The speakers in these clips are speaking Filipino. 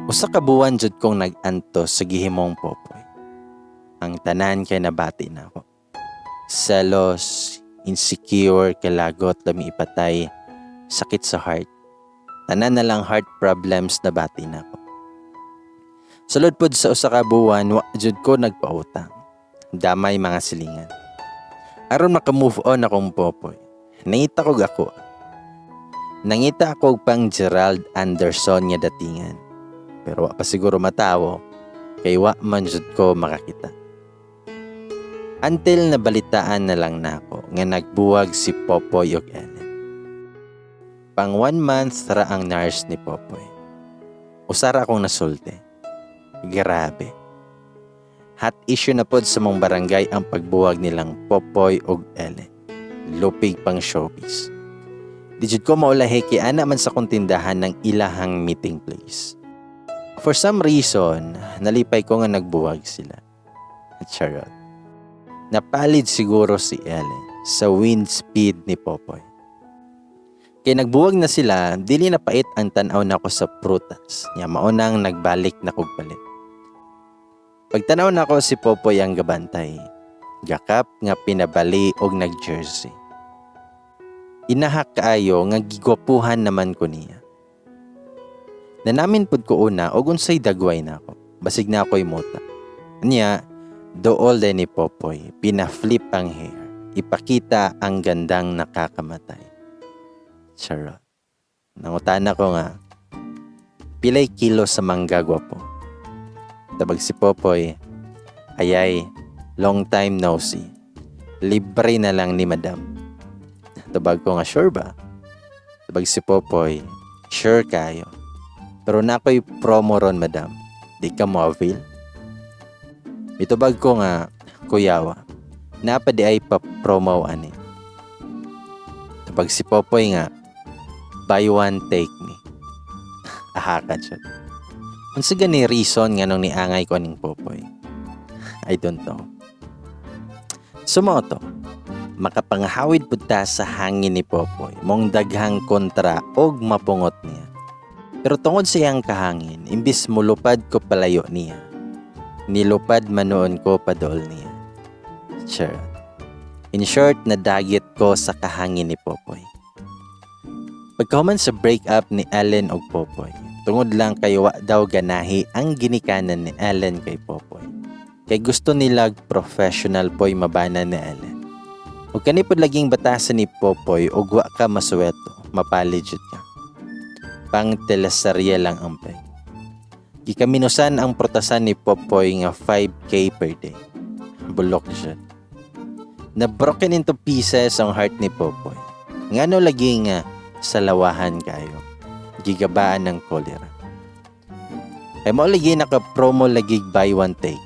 Usa ka buwan jud kong nag-antos sa gihimong Popoy. Ang tanan kay nabati na ako. Selos, insecure, kalagot, lami ipatay, sakit sa heart. Tanan na lang heart problems na bati na ako. Sulod pod sa usa ka buwan, wa jud ko nagpautang. Damay mga silingan. Aron maka-move on akong Popoy. Nangita kog ako. Nangita ako pang Gerald Anderson nga datingan. Pero wa pa siguro matawo, kay wa man jud ko makakita. Until nabalitaan na lang nako nga nagbuwag si Popoy ug Ellen. Pang 1 month ra ang nurse ni Popoy. Usara akong nasulti. Grabe. Hot issue na pod sa mong barangay ang pagbuwag nilang Popoy ug Ellen. Lupig pang showbiz. Di jud ko maulahi kay ana man sa kontindahan ng ilahang meeting place. For some reason, nalipay ko nga nagbuwag sila. Charot. Napalid siguro si Ellen sa wind speed ni Popoy. Kaya nagbuwag na sila, dili na pait ang tanaw na ko sa prutas. Nya maunang nagbalik na kog palit. Pagtanaw na ko si Popoy ang gabantay. Gakap nga pinabali og nag-jersey. Inahak kaayo nga gigwapuhan naman ko niya. Nanamin pud ko una og unsay dagway na ako. Basig na ako'y mota. Anya, dool din ni Popoy, pina-flip ang hair. Ipakita ang gandang nakakamatay. Charot. Nangutana ko nga, pilay kilo sa mangga gwapo. Tabag si Popoy, ayay, long time no see. Libre na lang ni Madam. Tabag ko nga, sure ba? Tabag si Popoy, sure kayo. Pero na ako'y promo ron, Madam. Di ka mo avail? Itubag ko nga, kuyawa. Napadi ay pa-promo ani. Tabag si Popoy nga, buy one, take me. Ahakan siya. Unsa gani reason nga nung niangay ko ning Popoy? I don't know. Sumoto, makapanghawid pud ta sa hangin ni Popoy, mong daghang kontra og mapungot niya. Pero tungod sa iyang kahangin, imbis mulupad ko palayo niya, nilupad manoon ko padol niya. Sure. In short, nadagit ko sa kahangin ni Popoy. Pagkahuman sa breakup ni Ellen og Popoy, tungod lang kay wa daw ganahi ang ginikanan ni Ellen kay Popoy. Kay gusto nila professional po'y mabana ni Ellen. Ug kani pod laging batasan ni Popoy og wa ka masuweto, mapalid jud ka. Pang telesarya lang ang peg. Gikaminusan ang protasan ni Popoy nga 5K per day. Bulok siya. Na broken into pieces ang heart ni Popoy. Ngano lagi nga salawahan kayo. Gigabaan ng kolera. Ay mo lagi naka-promo lagi buy one take.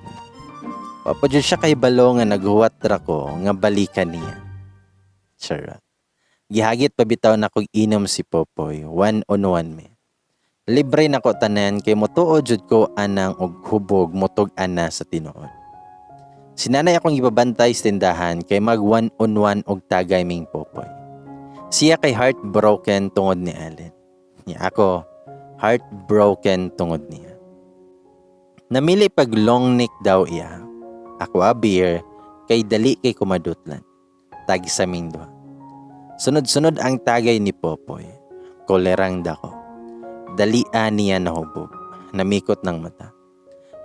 Papadyo siya kay balo nga naghuwat ra ko nga balikan niya. Charot. Gihagit pabitaw na kog inom si Popoy, 1-on-1 me. Libre na ko tanan kay motuod jud ko anang og hubog motog ana sa tinuod. Sinanay akong ibabantay sa tindahan kay mag 1-on-1 og tagay ming Popoy. Siya kay heartbroken tungod ni Ellen. Niya ako, heartbroken tungod niya. Namili pag long neck daw iya. Ako a beer kay dali kay kumadutlan. Tagi sa ming duha. Sunod-sunod ang tagay ni Popoy. Kolerang dako. Dalian niya nahubog. Namikot ng mata.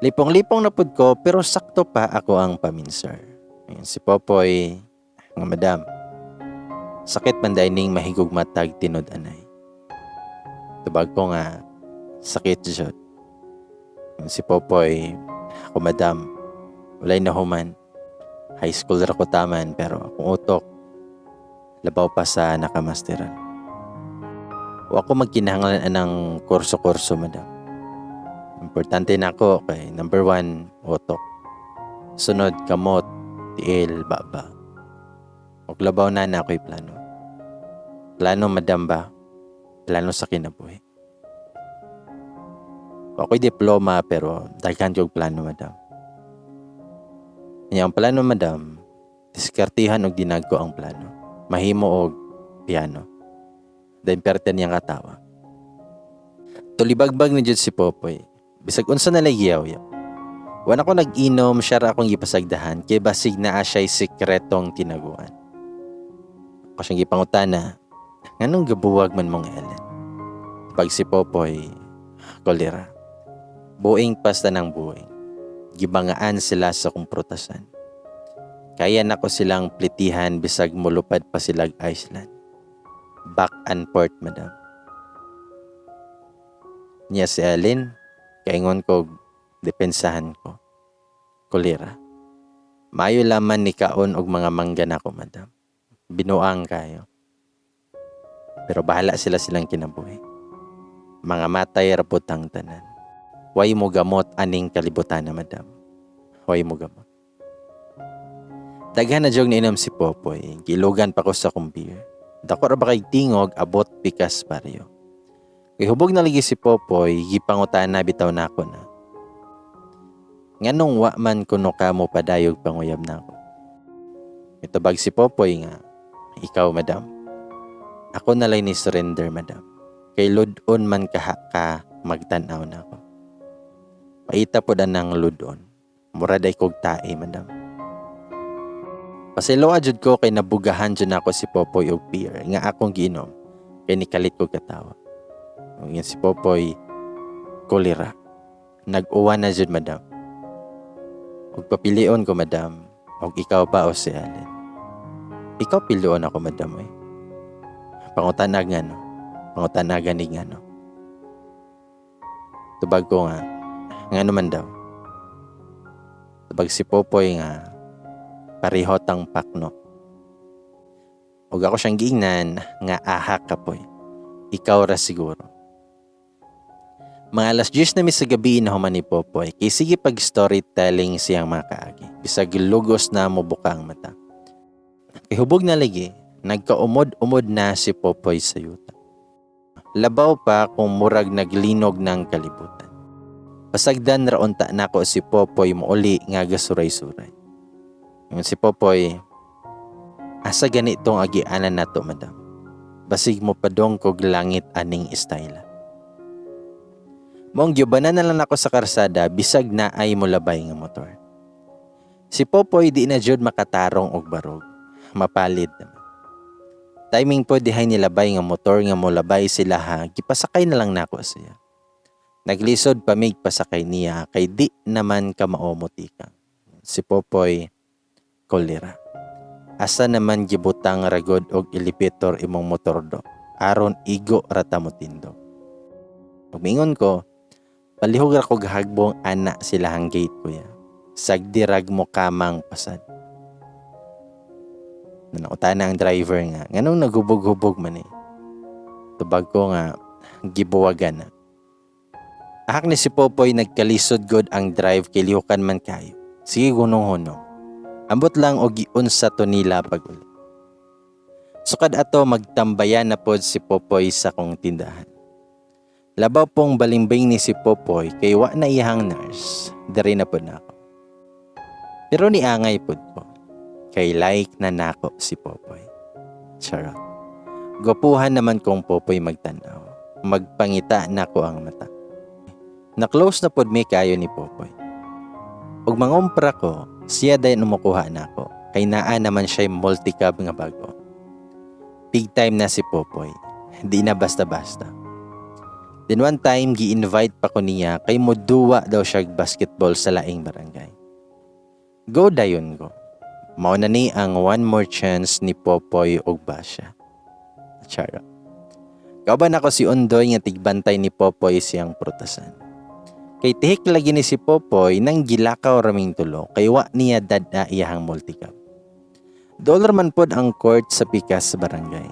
Lipong-lipong na pud ko pero sakto pa ako ang paminsar. Ayan, si Popoy, nga Madam, sakit manday ning mahigog matag tinod anay. Tubag ko nga, sakit jud. Si Popoy, ako Madam, walay na human. High school ra ko taman pero kung utok, labaw pa sa nakamasteran. O ako magkinahanglan anang kurso-kurso, Madam. Importante na ako kay number 1, utok. Sunod, kamot, tiil, baba. O labaw na ako'y plano. Plano, Madam ba? Plano sa kinabuhi. Ako'y diploma pero daghan yung plano, Madam. Ang plano, Madam, diskartihan og dinagko ang plano. Mahimo og piano. Then perten niyang katawa. Tulibagbag ni jud si Popoy. Bisag unsa na nagyaw-yaw. Wan ako nag-inom, siya ra akong gipasagdahan kay basig naa siya'y sikretong tinaguan. Ako siyang gipangutana, nganong gabuwag man mong Ellen? Pag si Popoy, kolera. Buing pasta ng buing. Gibangaan sila sa kumprutasan. Kaya nako silang plitihan bisag mulupad pa silag Iceland. Back and forth, madam. Niya si Ellen, kaingon ko, depensahan ko. Kolera. Mayo laman ni kaon og mga mangga nako, madam. Binuang kayo. Pero bahala silang kinabuhi. Mga matay raputang tanan. Way mo gamot aning kalibutan na, madam. Way mo gamot. Daghan na jog niinom si Popoy. Gilugan pa ko sa kumbir. Dako ra ba kay tingog abot pikas baryo. Kay hubog na lagi si Popoy, gipangutan na bitaw nako na. Nganong wa man kuno ka mo padayog panguyab nako. Mitubag si Popoy nga, ikaw madam. Ako na lang ni surrender, madam. Kay ludon man kaha ka magtanaw nako. Paita po da ng ludon. Muraday kog tae, madam. Pasilaw jud ko kay nabugahan jud nako si Popoy og beer nga akong giinom kay nikalit ko katawa. Ngin si Popoy kolera. Nag-uwan na jud, madam. Og papilion ko, madam, og ikaw pa o si Allen. Ikaw pilion ako, madam, eh. Pangutanag nga, no? Pangutanagan ni nga, no? Tubag ko nga, nga naman daw. Tubag si Popoy nga, parihot ang pakno. Og ako siyang giingnan nga ahak kapoy. Ikaw ra siguro. Mga alas 10 na mi sa gabi na human ni Popoy. Kay sige pag storytelling siyang mga kaagi. Bisag lugos na mo buka ang mata. Kay hubog na lagi, nagkaumod-umod na si Popoy sa yuta. Labaw pa kung murag naglinog ng kalibutan. Pasagdan ra unta nako si Popoy mouli nga gasuray-suray. Yung si Popoy, asa ganitong agianan nato, madam. Basig mo padong kog langit aning istayla. Mong gyubanan na lang ako sa karsada, bisag na ay mo labay nga motor. Si Popoy di na jud makatarong og barog. Mapalid naman. Timing po dihay nilabay nga motor nga mo labay sila ha, gipasakay na lang nako siya. Naglisod pamig pasakay niya, kay di naman ka maomotika. Si Popoy, kolera. Asa naman gibutang ragod og elevator imong motor do. Aron igo rata mo tindo. Pagmingon ko, palihog ra ko gahagbong ana silahang gate kuya. Sagdirag mo kamang pasad. Nanautan ang driver nga. Nganong nagubog-hubog man eh. Tubag ko nga, gibuwagan na. Ahak ni si Popoy nagkalisod god ang drive kay lihukan man kayo. Sige gunong-hunong. Ambot lang og giunsa to nila pag-uli. Sukad ato magtambayan na pod si Popoy sa kong tindahan. Labaw pong balimbing ni si Popoy kay wa na iyang nurse. Dari na pod nako. Pero ni angay pod ko. Kay like na nako si Popoy. Charot. Gopuhan naman kong Popoy magtanaw. Magpangita nako ang mata. Na-close na pod may kayo ni Popoy. Ug mangumpra ko, siya dayon umukuha na ako. Kay naa naman siya multi-cab nga bago. Big time na si Popoy. Di na basta-basta. Then one time, gi-invite pa ko niya kay moduwa daw siya basketball sa laing barangay. Go dayon go. Mao na ni ang one more chance ni Popoy og Basya. Chara. Kauban ako si Undoy nga tigbantay ni Popoy siyang prutasan. Kay tihik lagi ni si Popoy nang gilakaw raming tulo kay wa niya dada iyahang multicab. Dollar man pod ang court sa pikas sa barangay.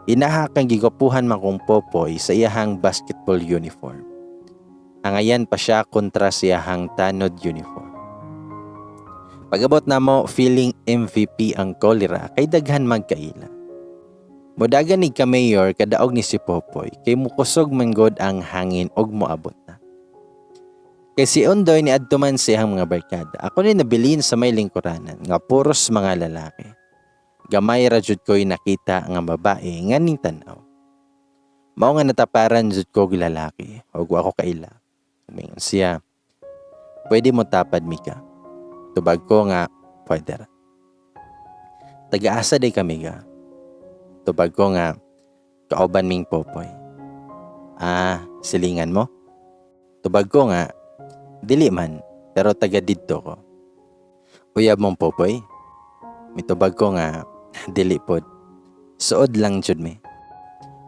Inahak ang gigapuhan man kong Popoy sa iyahang basketball uniform. Angayan pa siya kontra sa iyahang tanod uniform. Pagabot na mo, feeling MVP ang kolera kay daghan magkaila. Modagan ni ka-mayor kadaog ni si Popoy kay mukusog man god ang hangin og moabot na. Kay si Undoy ni adto man siyang mga barkada. Ako ni nabilin sa may lingkuranan nga puros mga lalaki. Gamay ra jud ko'y nakita nga babae nga ning tan-aw. Mao nga nataparan jud ko lalaki og ako kaila. Mingon siya, pwede mo tapad Mika. Tubag ko nga, pwede ra. Taga-asa day kami ga. Tubag ko nga, kauban ming Popoy. Silingan mo? Tubag ko nga, dili man, pero taga didto ko. Uyab mong Popoy? Mitubag ko nga, dili pod. Suod lang jud mi.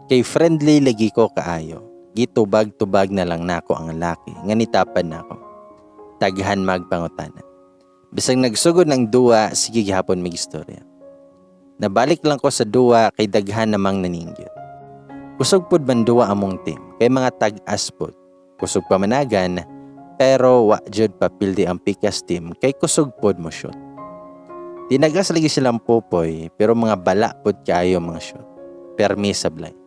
Kay friendly lagi ko kaayo. Gitubag-tubag na lang nako ang laki nga nitapad nako. Taghan magpangutana. Bisag nagsugod ng duwa, sige gihapon mig istorya. Nabalik lang ko sa duwa kay daghan namang naningyot. Kusog pod man duwa among team kay mga tag-as pod. Kusog pamanagan pero wa jud papildi ang pikas team kay kusog pod mo shoot. Tinagas lagi silang Popoy pero mga bala pod kaayo mga shoot. Permi sablay.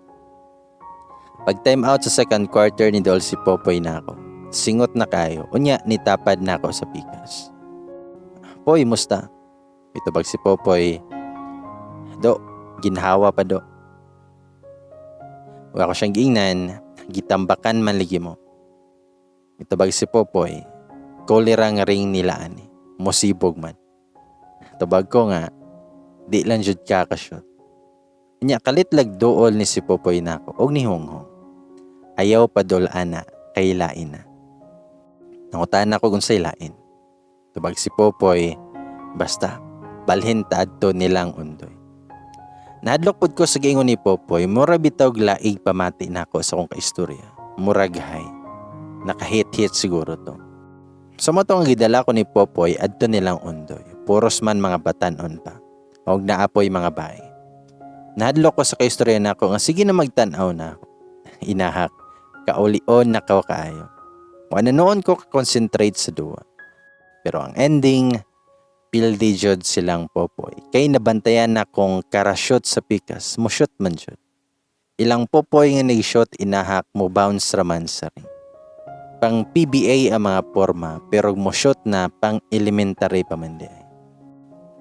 Pag time out sa second quarter ni Dol si Popoy na ako. Singot na kayo. Unya nitapad na ako sa pikas. Poy, musta? Itubag si Popoy. Do, ginhawa pa do. Wala ko siyang giingnan, gitambakan man ligi mo. Itubag si Popoy. Kolera nga ring nilaan eh. Musibog man. Tubag ko nga, di lang jud kakashot. Nya kalitlag dool ni si Popoy na ako, og ni Honghong. Ayaw padol ana, kay lain na. Nangutaan ako kung say lain. Tubag si Popoy, basta, balhin taadto nilang undoy. Nahadlok pod ko sa giingon ni Popoy, mura bitaw laig pamati na ako sa kong kaistorya. Murag hay. Nakahit-hit siguro to. Sa mo ang gidala ko ni Popoy, adto nilang undoy. Puros man mga batanon pa. Og naapoy mga bae. Nahadlok ko sa kaistorya na ako nga sige na magtanaw na ako. Inahak, kaulion na kaayo. Wala noon ko concentrate sa duwa. Pero ang ending, pildi jud silang Popoy. Kay nabantayan na kong karashot sa pikas, mo shoot man jud. Ilang Popoy nga nag-shot inahak mo bounce raman sa ring. Pang PBA ang mga forma pero mo shoot na pang elementary pa man di ay.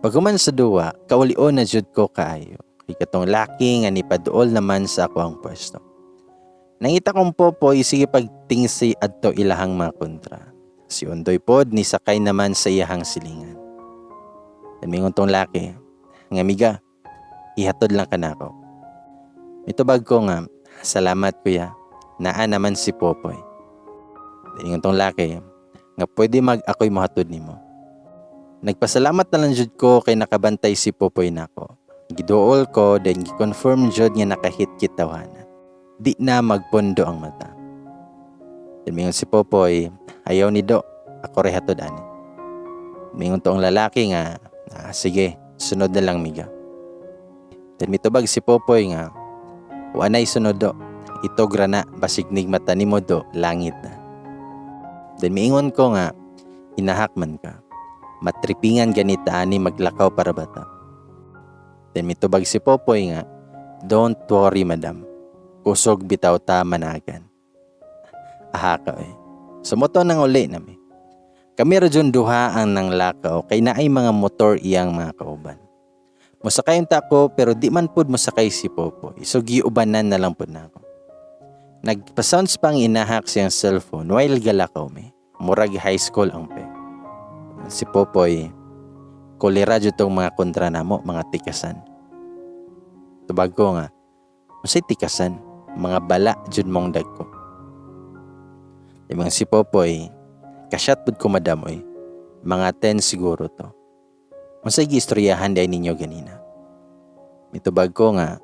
Paghuman sa duwa, kaulion na jud ko kaayo. Kay katong laki nga nipaduol naman sa ako ang pwesto. Nangita kong Popoy sige pagtingsi adto ilahang mga kontra. Si Undoy pod ni sakay naman sa iyahang silingan. Mingon tong laki, nga miga, ihatod lang ka na ako. Mitubag ko nga, salamat kuya, naa naman si Popoy. Mingon tong laki, nga pwede ako'y mahatod nimo. Nagpasalamat na lang jud ko kay nakabantay si Popoy nako. Giduol ko, then gi-confirm jud nga nakahit kitawana. Di na magpondo ang mata. Mingon si Popoy, ayaw ni Do, ako rehatod ani. Mingon toong lalaki nga, sige, sunod na lang miga. Then mitubag si Popoy nga, wanay sunod Do, ito grana, basignig mata ni mo Do, langit na. Then miingon ko nga, inahak man ka, matripingan ganita ani maglakaw para bata. Then mitubag si Popoy nga, don't worry madam, kusog bitaw ta managan. Ahaka eh. Sumoto nang uli nami. Kami radyon duha ang nang lakaw kay naay mga motor iyang mga kauban. Mosakay ta ko pero di man pud mosakay si Popoy. So giubanan na lang pud nako. Nagpa-sounds pang inahak siyang cellphone while galakaw mi. Murag high school ang pe. Si Popoy, kolera jud tong mga kontra namo, mga tikasan. Tubag ko nga, unsay tikasan? Mga bala jud mong dagko. Yung mga si Popoy, kasyat pud ko madamoy. Mga 10 siguro to. Unsay giistoryahan day ninyo ganina. Mitubag ko nga,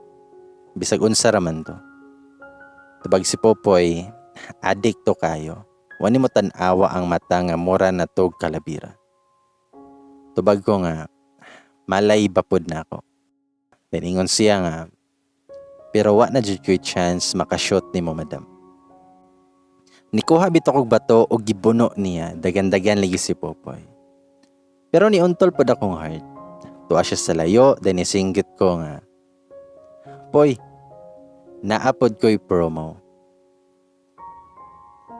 bisag unsa raman to. Tubag si Popoy, adik to kayo. Wani mo tan-awa ang mata nga mura na tog kalabira. Tubag ko nga, malay bapod na ako. Ingon siya nga, pero wa na jud ko'y chance makashot ni mo madam. Nikuha bito kog bato o gibuno niya, dagan-dagan lagi si Popoy. Pero ni untol pod akong heart. Tuwa siya sa layo, then isinggit ko nga, Poy, naapod ko'y promo.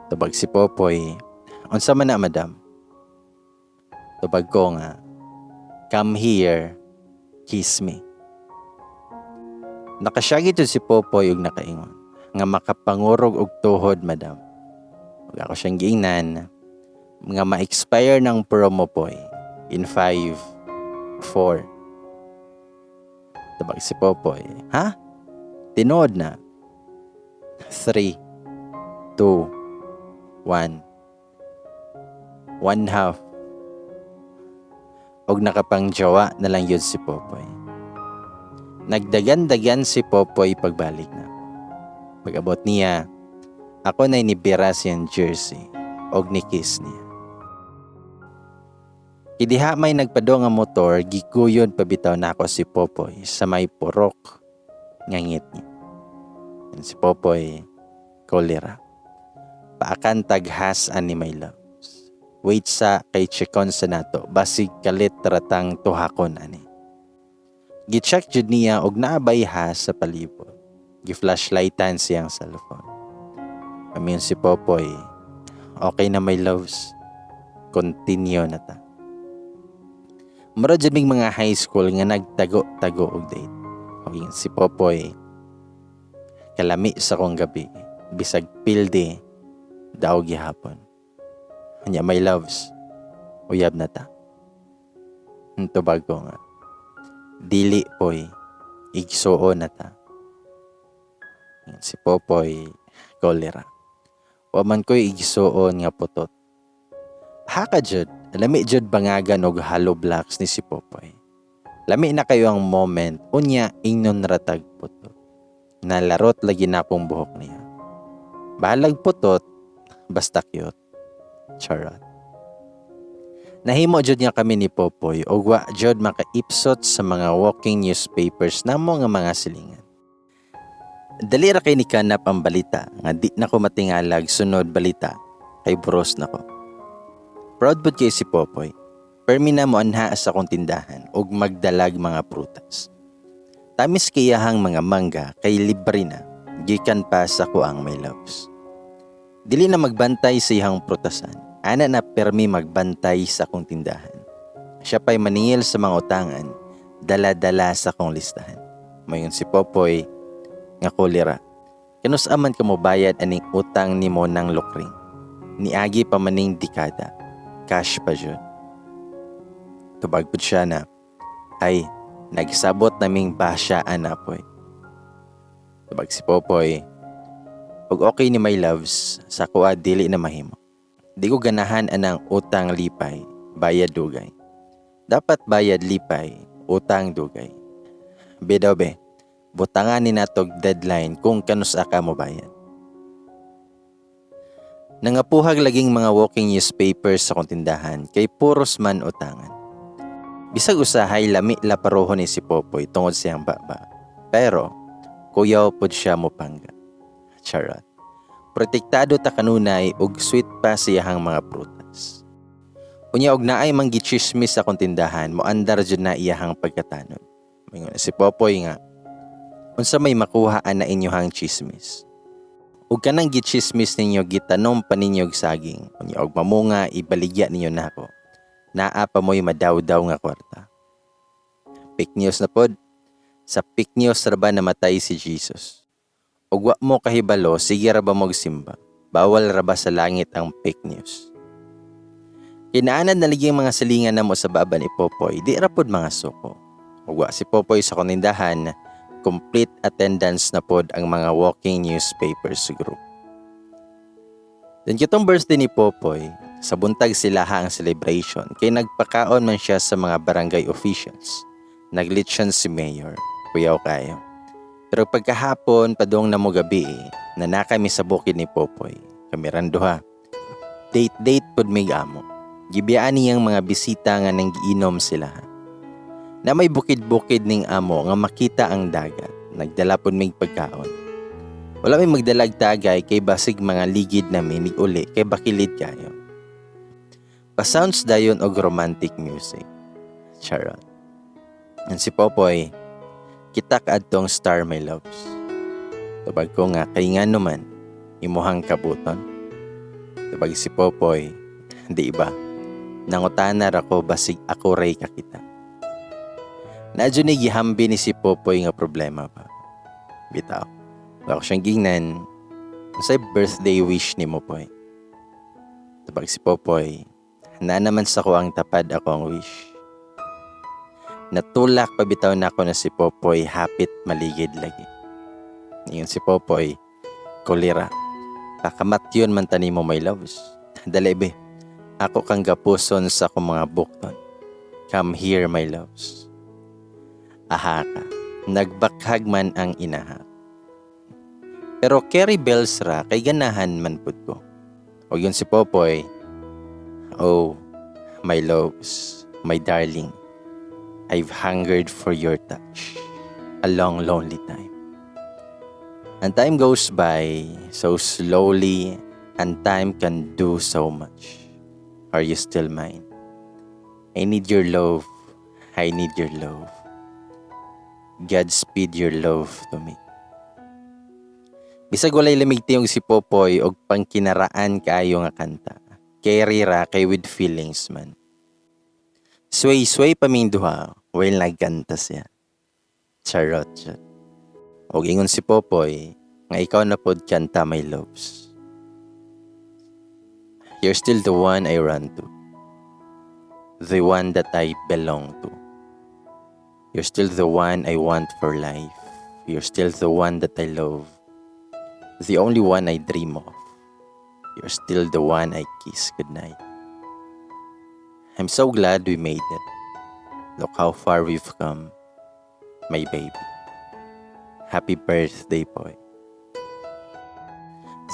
Tubag si Popoy, unsa man na madam? Tubag ko nga, come here, kiss me. Nakasyagi to si Popoy og nakaingon, nga makapangurog og tuhod madam. Ug ako siyang giingnan nga ma-expire ng promo Poy in 5, 4. Tabag si Popoy, ha? Tinood na. 3, 2, 1. 1/2. Og nakapangjawa na lang yun si Popoy. Nagdagan-dagan si Popoy pagbalik na. Pag-abot niya, ako na inibira siyang jersey og ni-kiss niya. Kidiha may nagpado nga motor, gikuyon pabitaw na ako si Popoy sa may purok nga ngit niya. And si Popoy, kolera. Paakan taghas ani my loves. Wait sa kay chikon sa nato, basig kalit ratang tuhakon ani. Gi-check jud niya og naabay has sa palibot. Gi-flashlightan siyang cellphone. Amin si Popoy, okay na my loves. Continue na ta. Mura dyan mga high school nga nagtago-tago og date. Okay, si Popoy, kalami sa kong gabi, bisag pilde, daw gihapon. Kanya my loves, uyab na ta. Tubag ko nga, dili poy, igsuo na ta. Si Popoy, kolera. Waman ko'y igsuon nga putot. Haka jud, lami jud bangagan og hollow blocks ni si Popoy. Lami na kayo ang moment, unya ingnon ratag putot. Nalarot lagi na akong buhok niya. Bahalag putot, basta cute. Charot. Nahimo jud niya kami ni Popoy og wa jud makaipsot sa mga walking newspapers namo nga mga silingan. Dali ra kay ni kanap ang balita nga di na ko matingalag sunod balita kay buros na ko. Proud pod kay si Popoy. Permi na mo anha sa akong tindahan og magdalag mga prutas. Tamis kayahang mga mangga kay libre na, gikan pa sa kuang my loves. Dili na magbantay sa iyang prutasan, ana na permi magbantay sa akong tindahan. Siya pa'y maningil sa mga utangan, dala-dala sa akong listahan. Mayon si Popoy, nga kolera. Kanus aman ka mo bayad aning utang ni mo ng lukring. Niagi pa maning dekada. Cash pa jud. Tubag po siya na, ay, nagsabot naming basya anapoy. Tubag si Popoy, pag okay ni my loves, sa kuha dili na mahimo. Di ko ganahan anang utang lipay, bayad dugay. Dapat bayad lipay, utang dugay. Bedaw be, butangan ni natog deadline kung kanusa ka mo bayad. Nangapuhag laging mga walking newspapers sa kontindahan kay puros man utangan. Bisag usahay lami laparoho ni si Popoy tungod siyang baba. Pero, kuyaw pod siya mo pangga. Charot. Protektado ta kanunay og sweet pa siyahang mga prutas. Unya og naay manggichismis sa kontindahan mo andar jud na iyahang pagkatanon. Mingon si Popoy nga, unsa may makuhaan na inyohang chismis? Ug kanang gichismis ninyo gitanom pa ninyo og saging, unya og mamunga ibaligya ninyo nako. Naa pa mo'y madaw-daw nga kwarta. Fake news na pod. Sa fake news ra ba namatay si Jesus? Ug wa mo kahibalo, sige ra ba mo simba? Bawal ra ba sa langit ang fake news? Kinaanan na lagi mga silingan na mo sa baba ni Popoy, di ra pod mga suko. Ug wa si Popoy sa konindahan, complete attendance na pod ang mga walking newspapers group. Dan kitong birthday ni Popoy, sa buntag silaha ang celebration kay nagpakaon man siya sa mga barangay officials. Naglitsyon si Mayor, kuyaw kayo. Pero pagkahapon, padong na mo gabi, na kami sa bukid ni Popoy. Kami randuha. Date pod may amo. Gibiyaan niyang mga bisita nga nang giinom sila. Na may bukid-bukid ning amo nga makita ang dagat. Nagdala pod may pagkaon. Wala may magdalag tagay kay basig mga ligid namin uli kay bakilid kayo. Pa-sounds dayon og romantic music. Charot. And si Popoy, kita kaadtong star my loves. Tubag ko nga kay nga naman, imuhang kabuton. Tubag si Popoy, di ba? Nangutanar ako basig ako ray kakita. Nadyo ni gihambi ni si Popoy nga problema pa. Bitaw. Ako siyang gingnan, sa birthday wish ni mo Poy. Tupag si Popoy, na naman sa ko ang tapad ako ang wish. Natulak pabitaw na ako na si Popoy hapit maligid lagi. Ngayon si Popoy, kolera. Pakamatyon man tani mo my loves. Dalibe, ako kang gapuson sa akong mga bukton. Come here my loves. Aha ka, nagbakhag man ang inaha. Pero carry bells ra kay ganahan man pud ko. O yun si Popoy, oh, my loves, my darling, I've hungered for your touch a long lonely time. And time goes by so slowly and time can do so much. Are you still mine? I need your love, I need your love. Godspeed your love to me. Bisag walay lamig tiyong si Popoy og pangkinaraan kaayo nga kanta. Carry ra kay with feelings man. Sway paming duha while nagkanta siya. Charot siya. Og ingon si Popoy nga ikaw na pod kanta my loves. You're still the one I run to. The one that I belong to. You're still the one I want for life. You're still the one that I love. The only one I dream of. You're still the one I kiss goodnight. I'm so glad we made it. Look how far we've come, my baby. Happy birthday, boy.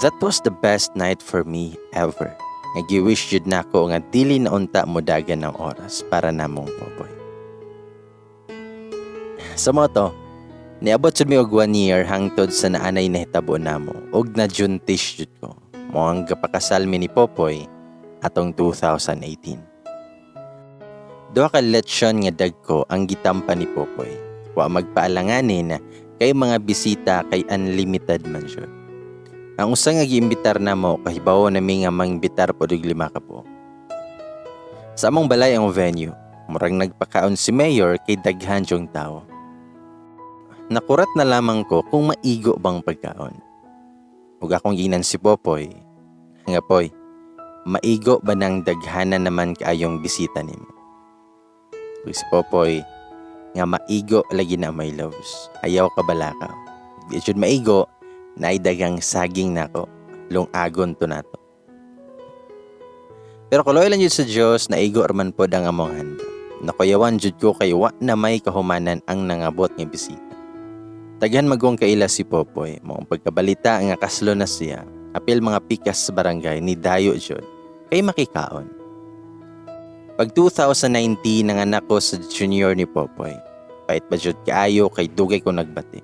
That was the best night for me ever. Nag-wish yun na ako nga dili na unta mo dagan ng oras para namong Popoy. Sa moto, niabot jud mi og 1 year hangtod sa naanay na hitabo namo og na juntish jud ko. Mo ang gapakasal mi ni Popoy atong 2018. Duha ka lechon nga dagko ang gitampa ni Popoy. Wa magpaalanganin kay mga bisita kay unlimited man jud. Ang usa nga giimbitar namo kahibaw na mi nga mangbitar pod og 5 ka po. Sa among balay ang venue, murag nagpakaon si mayor kay daghan jung tao. Nakurat na lamang ko kung maigo bang pagkaon. Ug akong ginan si Popoy, nga poy, maigo ba nang daghanan naman kaayong bisita nimo? Ug si Popoy, nga maigo lagi na my loves. Ayaw ka balakaw. Di jud maigo, naay dagang saging nako. Lungagon to nato. Pero kuloy lang jud sa Dios na igo man pod ang among handa. Nakuyawan jud ko kay wa na may kahumanan ang nangabot nga bisita. Daghan magong kaila si Popoy, mao pagkabalita nga kaslo na siya. Apil mga pikas sa barangay ni dayo jud kay makikaon. Pag 2019 nanganak ko sa junior ni Popoy. Pait ba jud kaayo kay dugay ko nagbati.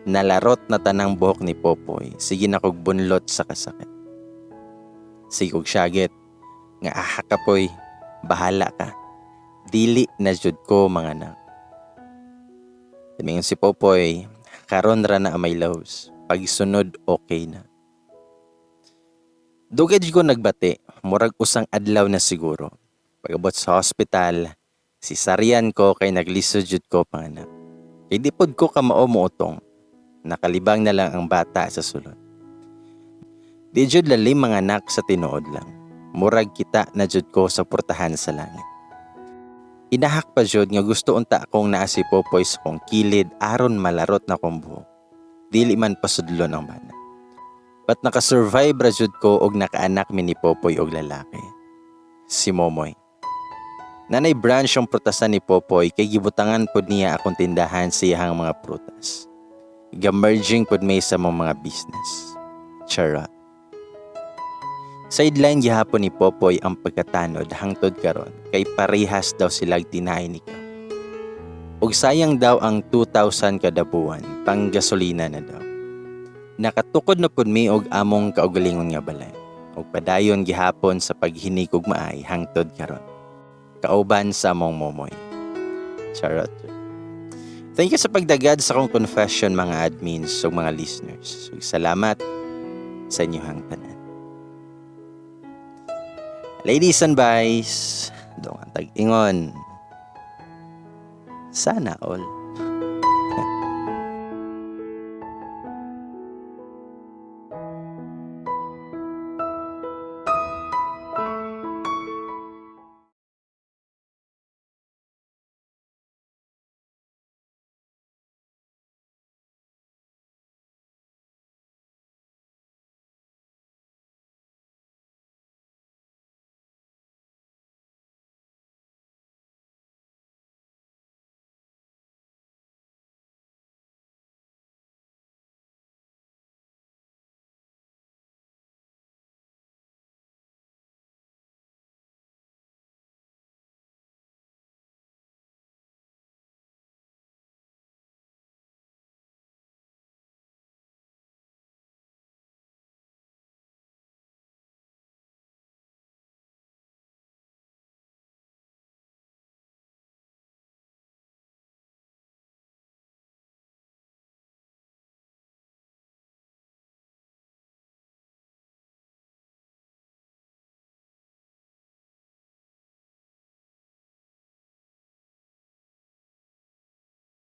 Nalarot na tanang buhok ni Popoy, sige na kog bunlot sa kasakit. Sige kog syagit, nga Kapoy, bahala ka. Dili na jud ko manganak. Tumingin si Popoy, karon ra na my loves. Pagsunod okay na. Dugay jud ko nagbati, murag usang adlaw na siguro. Pag-abot sa hospital, sisaryan ko kay naglisod jud ko panganak. Kay di pod ko kamao mootong. Nakalibang na lang ang bata sa sulod. Di jud lalim mga anak sa tinuod lang. Murag kita na jud ko sa portahan sa langit. Inahak pa jud nga gusto unta akong naa si Popoy sa kong kilid aron malarot na kong buhok. Dili man pasudlon ang bana. But nakasurvive ra jud ko og nakaanak mi ni Popoy og lalaki. Si Momoy. Nanay branch ang prutasan ni Popoy kay gibutangan pod niya akong tindahan sa iyang mga prutas. Ga-merging pod may sa mga business. Charot. Sideline gihapon ni Popoy ang pagkatanod hangtod karon kay parehas daw silag tinay ni ka. Og sayang daw ang 2,000 kada buwan pang gasolina na daw. Nakatukod na pod mi og among kaugalingon nga balay. Og padayon gihapon sa paghinig og maay hangtod karon. Kauban sa among Momoy. Charot. Thank you sa pagdagad sa akong confession mga admins o mga listeners. So, salamat sa inyong tanan. Ladies and boys, doon ang tag-ingon. Sana all.